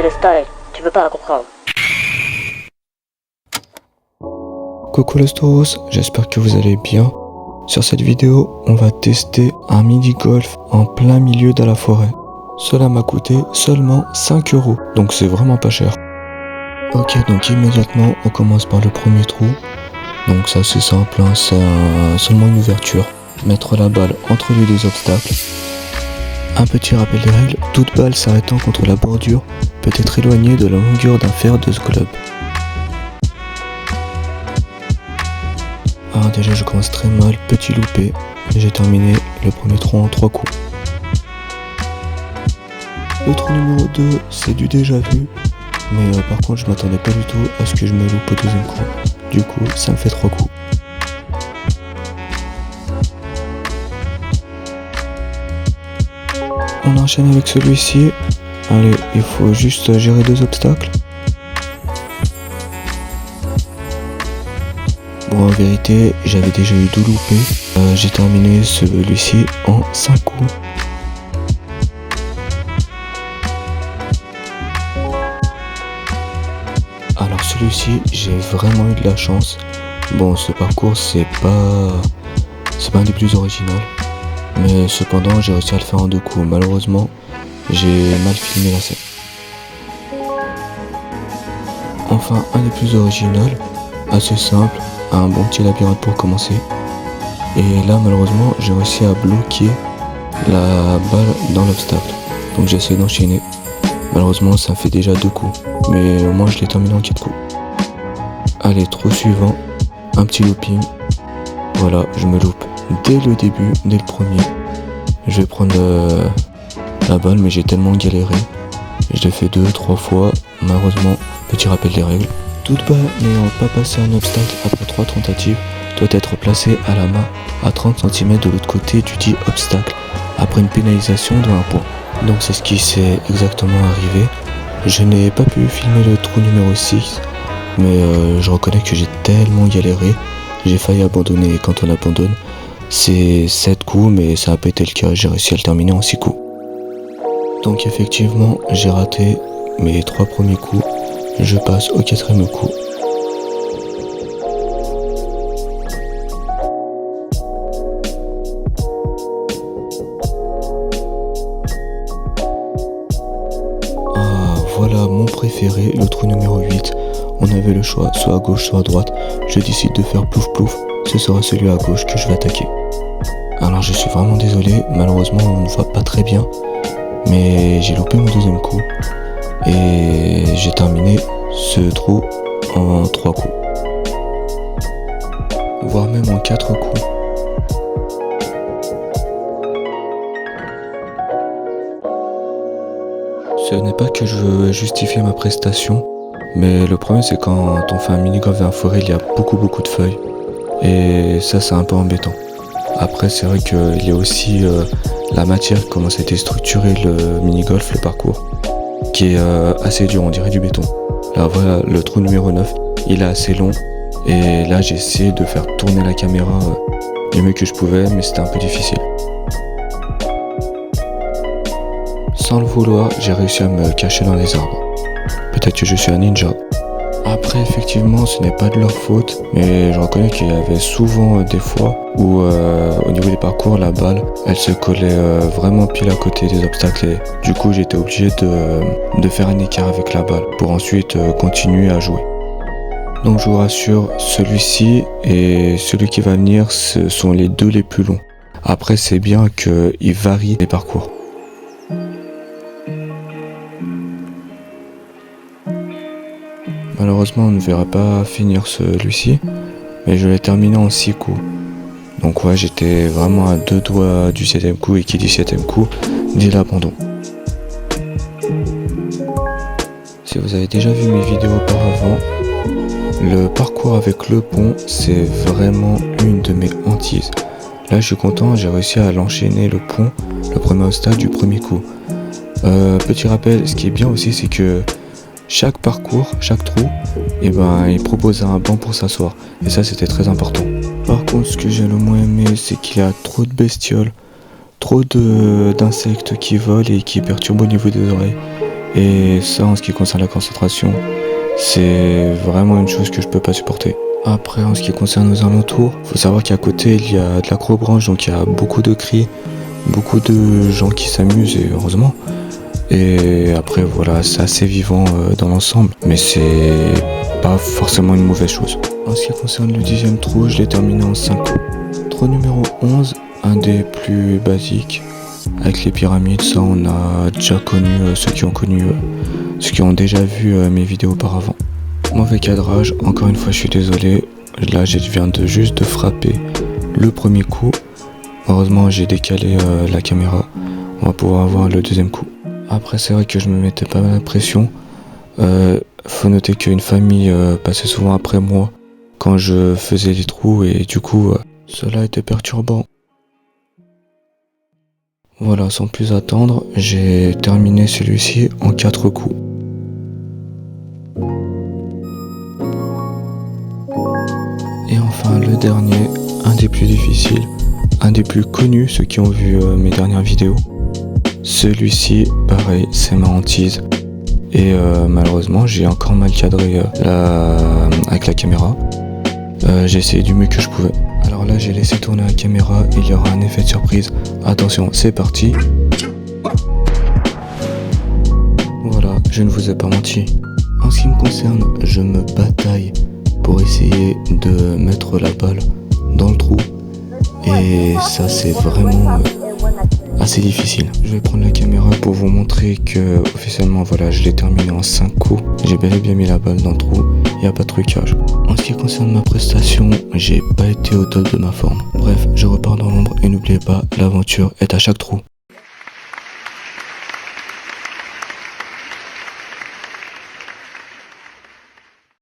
le style, tu peux pas la comprendre. Coucou les Stauros, j'espère que vous allez bien. Sur cette vidéo, on va tester un mini-golf en plein milieu de la forêt. Cela m'a coûté seulement 5 €, donc c'est vraiment pas cher. Ok, donc immédiatement, on commence par le premier trou. Donc ça c'est simple, hein, c'est seulement une ouverture. Mettre la balle entre les deux obstacles. Un petit rappel des règles, toute balle s'arrêtant contre la bordure peut être éloignée de la longueur d'un fer de ce globe. Alors déjà je commence très mal, petit loupé, et j'ai terminé le premier trou en 3 coups. Le trou numéro 2, c'est du déjà vu, mais par contre je m'attendais pas du tout à ce que je me loupe au deuxième coup. Du coup ça me fait 3 coups. On enchaîne avec celui-ci. Allez, il faut juste gérer 2 obstacles. Bon, en vérité, j'avais déjà eu 2 loupés. J'ai terminé celui-ci en 5 coups. Alors celui-ci, j'ai vraiment eu de la chance. Bon, ce parcours, c'est pas un des plus originaux. Mais cependant, j'ai réussi à le faire en 2 coups. Malheureusement, j'ai mal filmé la scène. Enfin, un des plus originaux, assez simple, un bon petit labyrinthe pour commencer. Et là, malheureusement, j'ai réussi à bloquer la balle dans l'obstacle. Donc j'essaie d'enchaîner. Malheureusement, ça me fait déjà 2 coups. Mais au moins, je l'ai terminé en 4 coups. Allez, trou suivant, un petit looping. Voilà, je me loupe dès le début, dès le premier. Je vais prendre la balle, mais j'ai tellement galéré. Je l'ai fait 2-3 fois. Malheureusement, petit rappel des règles. Toute balle n'ayant pas passé un obstacle après 3 tentatives doit être placée à la main à 30 cm de l'autre côté du dit obstacle après une pénalisation de 1 point. Donc c'est ce qui s'est exactement arrivé. Je n'ai pas pu filmer le trou numéro 6, mais je reconnais que j'ai tellement galéré. J'ai failli abandonner, et quand on abandonne, c'est 7 coups, mais ça n'a pas été le cas, j'ai réussi à le terminer en 6 coups. Donc effectivement, j'ai raté mes 3 premiers coups, je passe au 4e coup. Ah, voilà mon préféré, le trou numéro 8. On avait le choix, soit à gauche, soit à droite. Je décide de faire plouf plouf, ce sera celui à gauche que je vais attaquer. Alors je suis vraiment désolé, malheureusement on ne voit pas très bien, mais j'ai loupé mon 2e coup et j'ai terminé ce trou en 3 coups, voire même en 4 coups. Ce n'est pas que je veux justifier ma prestation, mais le problème c'est quand on fait un mini-golf dans la forêt, il y a beaucoup de feuilles et ça c'est un peu embêtant. Après c'est vrai qu'il y a aussi la matière, comment ça a été structuré le mini-golf, le parcours, qui est assez dur, on dirait du béton. Là voilà, le trou numéro 9, il est assez long et là j'ai essayé de faire tourner la caméra du mieux que je pouvais, mais c'était un peu difficile. Sans le vouloir, j'ai réussi à me cacher dans les arbres. Peut-être que je suis un ninja. Après effectivement ce n'est pas de leur faute, mais je reconnais qu'il y avait souvent des fois où au niveau des parcours la balle elle se collait vraiment pile à côté des obstacles et du coup j'étais obligé de faire un écart avec la balle pour ensuite continuer à jouer. Donc je vous rassure, celui-ci et celui qui va venir, ce sont les 2 les plus longs. Après c'est bien qu'ils varient les parcours. Malheureusement on ne verra pas finir celui-ci, mais je l'ai terminé en 6 coups. Donc ouais, j'étais vraiment à 2 doigts du 7e coup, et qui dit 7e coup dit l'abandon. Si vous avez déjà vu mes vidéos auparavant, le parcours avec le pont c'est vraiment une de mes hantises. Là je suis content, j'ai réussi à l'enchaîner le pont, le premier obstacle du premier coup. Petit rappel, ce qui est bien aussi c'est que chaque parcours, chaque trou, il propose un banc pour s'asseoir. Et ça, c'était très important. Par contre, ce que j'ai le moins aimé, c'est qu'il y a trop de bestioles, trop d'insectes qui volent et qui perturbent au niveau des oreilles. Et ça, en ce qui concerne la concentration, c'est vraiment une chose que je peux pas supporter. Après, en ce qui concerne nos alentours, faut savoir qu'à côté, il y a de l'acrobranche, donc il y a beaucoup de cris, beaucoup de gens qui s'amusent, et heureusement. Et après, voilà, c'est assez vivant dans l'ensemble, mais c'est pas forcément une mauvaise chose. En ce qui concerne le 10e trou, je l'ai terminé en 5 coups. Trou numéro 11, un des plus basiques, avec les pyramides. Ça, on a déjà connu, ceux qui ont déjà vu mes vidéos auparavant. Mauvais cadrage, encore une fois je suis désolé, là je viens juste de frapper le premier coup. Heureusement j'ai décalé la caméra, on va pouvoir avoir le deuxième coup. Après c'est vrai que je me mettais pas mal la pression, faut noter qu'une famille passait souvent après moi quand je faisais les trous et du coup cela était perturbant. Voilà, sans plus attendre, j'ai terminé celui-ci en 4 coups. Et enfin le dernier, un des plus difficiles, un des plus connus, ceux qui ont vu mes dernières vidéos. Celui-ci, pareil, c'est ma hantise. Et malheureusement, j'ai encore mal cadré avec la caméra. J'ai essayé du mieux que je pouvais. Alors là, j'ai laissé tourner la caméra, il y aura un effet de surprise. Attention, c'est parti. Voilà, je ne vous ai pas menti. En ce qui me concerne, je me bataille pour essayer de mettre la balle dans le trou. Et ça, c'est vraiment assez difficile. Je vais prendre la caméra pour vous montrer que officiellement, voilà, je l'ai terminé en 5 coups. J'ai bel et bien mis la balle dans le trou, il n'y a pas de trucage. En ce qui concerne ma prestation, j'ai pas été au top de ma forme. Bref, je repars dans l'ombre et n'oubliez pas, l'aventure est à chaque trou.